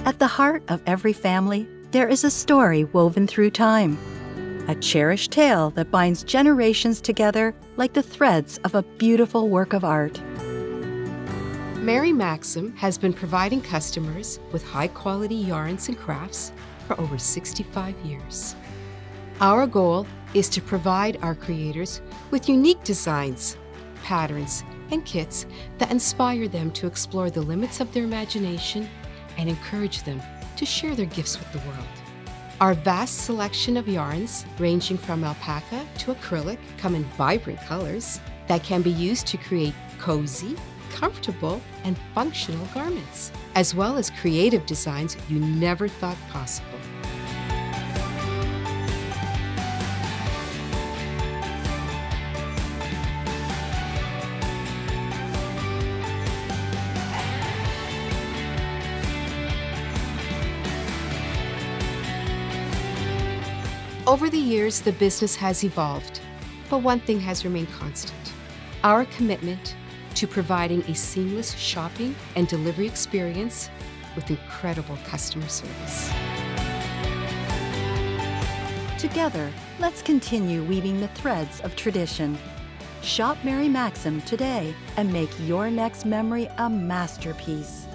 At the heart of every family, there is a story woven through time. A cherished tale that binds generations together like the threads of a beautiful work of art. Mary Maxim has been providing customers with high-quality yarns and crafts for over 65 years. Our goal is to provide our creators with unique designs, patterns, and kits that inspire them to explore the limits of their imagination and encourage them to share their gifts with the world. Our vast selection of yarns, ranging from alpaca to acrylic, come in vibrant colors that can be used to create cozy, comfortable, and functional garments, as well as creative designs you never thought possible. Over the years, the business has evolved, but one thing has remained constant: our commitment to providing a seamless shopping and delivery experience with incredible customer service. Together, let's continue weaving the threads of tradition. Shop Mary Maxim today and make your next memory a masterpiece.